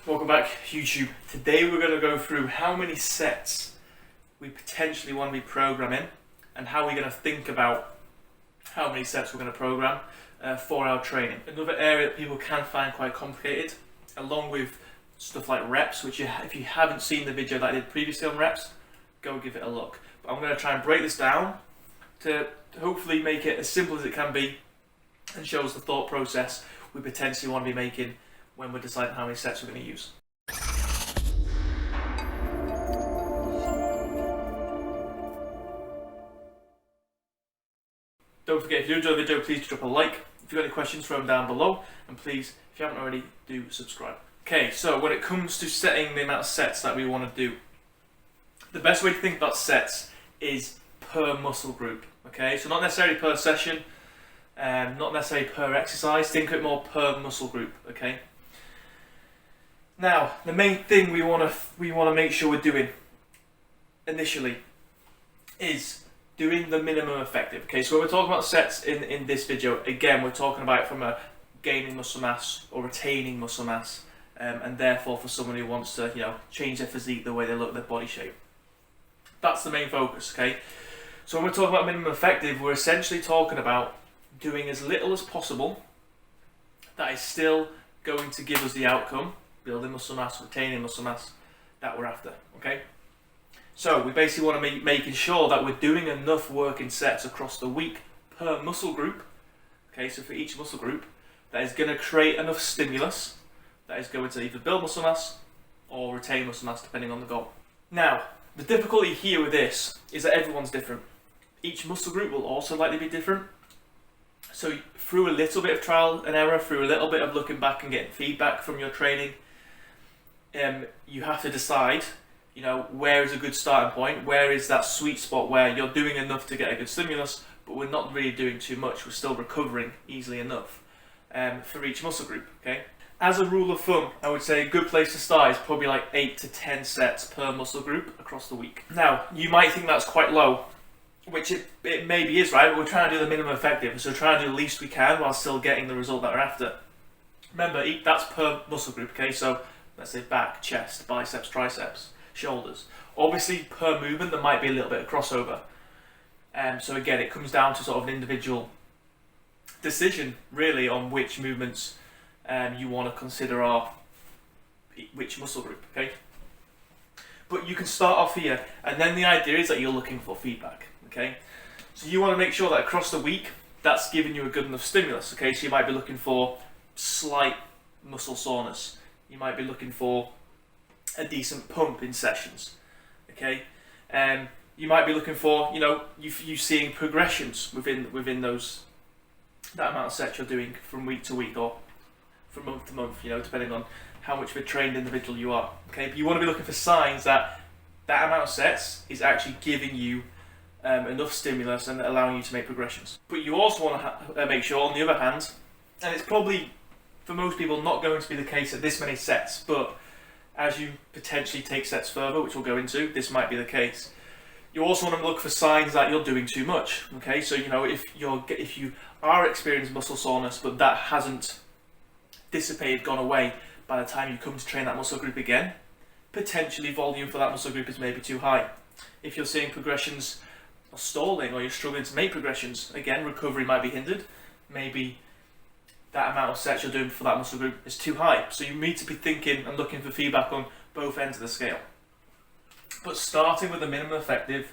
Welcome back, YouTube. Today we're going to go through how many sets we potentially want to be programming and how we're going to think about how many sets we're going to program for our training. Another area that people can find quite complicated, along with stuff like reps, which if you haven't seen the video that I did previously on reps, go give it a look. But I'm going to try and break this down to hopefully make it as simple as it can be and show us the thought process we potentially want to be making when we're deciding how many sets we're going to use. Don't forget, if you enjoyed the video, please drop a like. If you've got any questions, throw them down below. And please, if you haven't already, do subscribe. Okay, so when it comes to setting the amount of sets that we want to do, the best way to think about sets is per muscle group. Okay, so not necessarily per session, not necessarily per exercise, think of it more per muscle group. Okay. Now, the main thing we want to make sure we're doing initially is doing the minimum effective. Okay, so when we're talking about sets in this video, again, we're talking about it from a gaining muscle mass or retaining muscle mass, and therefore for someone who wants to, change their physique, the way they look, their body shape. That's the main focus. Okay, so when we're talking about minimum effective, we're essentially talking about doing as little as possible that is still going to give us the outcome, building muscle mass, retaining muscle mass, that we're after. Okay, so we basically want to be making sure that we're doing enough work in sets across the week per muscle group. Okay, so for each muscle group, that is going to create enough stimulus that is going to either build muscle mass or retain muscle mass, depending on the goal. Now, the difficulty here with this is that everyone's different. Each muscle group will also likely be different. So through a little bit of trial and error, through a little bit of looking back and getting feedback from your training, you have to decide, where is a good starting point, where is that sweet spot where you're doing enough to get a good stimulus, but we're not really doing too much, we're still recovering easily enough for each muscle group. Okay. As a rule of thumb, I would say a good place to start is probably like 8 to 10 sets per muscle group across the week. Now, you might think that's quite low, which it maybe is, right? But we're trying to do the minimum effective, so trying to do the least we can while still getting the result that we're after. Remember, that's per muscle group, okay? So let's say back, chest, biceps, triceps, shoulders. Obviously, per movement, there might be a little bit of crossover. So again, it comes down to sort of an individual decision, really, on which movements you want to consider which muscle group, okay? But you can start off here, and then the idea is that you're looking for feedback, okay? So you want to make sure that across the week, that's giving you a good enough stimulus, okay? So you might be looking for slight muscle soreness. You might be looking for a decent pump in sessions, okay? You might be looking for, you seeing progressions within that amount of sets you're doing from week to week or from month to month, depending on how much of a trained individual you are, okay? But you want to be looking for signs that amount of sets is actually giving you enough stimulus and allowing you to make progressions. But you also want to make sure, on the other hand, and it's probably for most people not going to be the case at this many sets, but as you potentially take sets further, which we'll go into, this might be the case. You also want to look for signs that you're doing too much, okay? So if you are experiencing muscle soreness, but that hasn't dissipated, gone away by the time you come to train that muscle group again, potentially volume for that muscle group is maybe too high. If you're seeing progressions are stalling or you're struggling to make progressions, again, recovery might be hindered. Maybe that amount of sets you're doing for that muscle group is too high. So you need to be thinking and looking for feedback on both ends of the scale. But starting with the minimum effective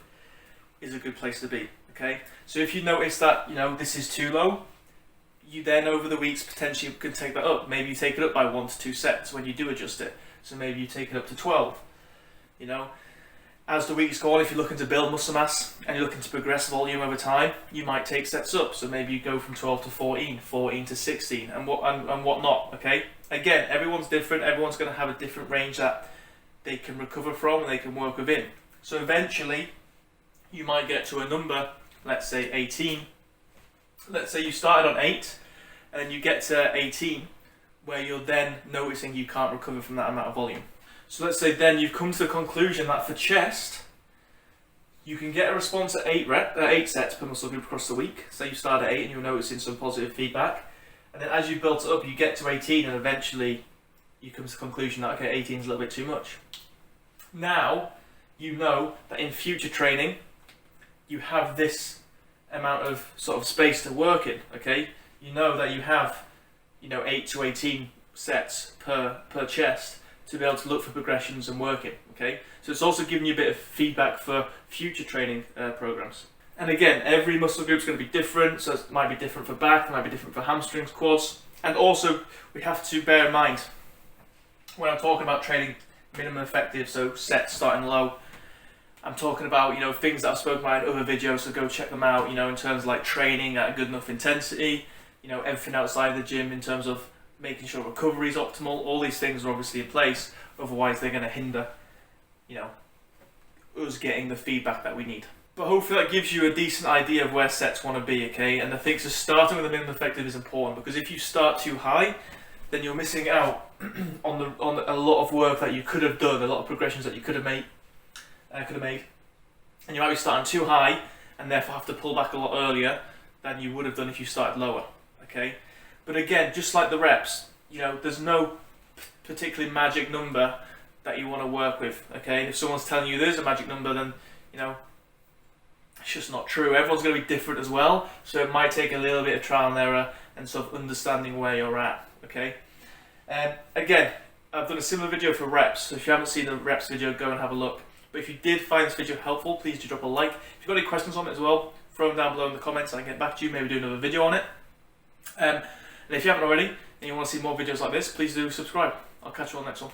is a good place to be, okay? So if you notice that, this is too low, you then over the weeks potentially can take that up. Maybe you take it up by 1 to 2 sets when you do adjust it. So maybe you take it up to 12. As the weeks go on, if you're looking to build muscle mass and you're looking to progress volume over time, you might take sets up. So maybe you go from 12 to 14, 14 to 16, and whatnot. Okay. Again, everyone's different. Everyone's going to have a different range that they can recover from and they can work within. So eventually, you might get to a number, let's say 18. Let's say you started on 8 and you get to 18 where you're then noticing you can't recover from that amount of volume. So let's say then you've come to the conclusion that for chest, you can get a response at 8 sets per muscle group across the week. Say you start at 8 and you're noticing some positive feedback. And then as you built it up, you get to 18 and eventually you come to the conclusion that, okay, 18 is a little bit too much. Now, you know that in future training, you have this amount of sort of space to work in, okay? You know that you have, 8 to 18 sets per chest to be able to look for progressions and work in, okay? So it's also giving you a bit of feedback for future training programs. And again, every muscle group is going to be different, so it might be different for back, it might be different for hamstrings, quads, and also we have to bear in mind when I'm talking about training minimum effective, so sets starting low, I'm talking about things that I've spoken about in other videos, so go check them out. In terms of like training at a good enough intensity, everything outside the gym in terms of making sure recovery is optimal. All these things are obviously in place, otherwise they're going to hinder, us getting the feedback that we need. But hopefully that gives you a decent idea of where sets want to be, okay? And the thing is, starting with the minimum effective is important, because if you start too high, then you're missing out on a lot of work that you could have done, a lot of progressions that you could have made, and you might be starting too high, and therefore have to pull back a lot earlier than you would have done if you started lower, okay? But again, just like the reps, there's no particularly magic number that you want to work with, okay? If someone's telling you there's a magic number, then it's just not true. Everyone's going to be different as well, so it might take a little bit of trial and error and sort of understanding where you're at, okay? Again, I've done a similar video for reps, so if you haven't seen the reps video, go and have a look. But if you did find this video helpful, please do drop a like. If you've got any questions on it as well, throw them down below in the comments and I can get back to you, maybe do another video on it. And if you haven't already and you want to see more videos like this, please do subscribe. I'll catch you on the next one.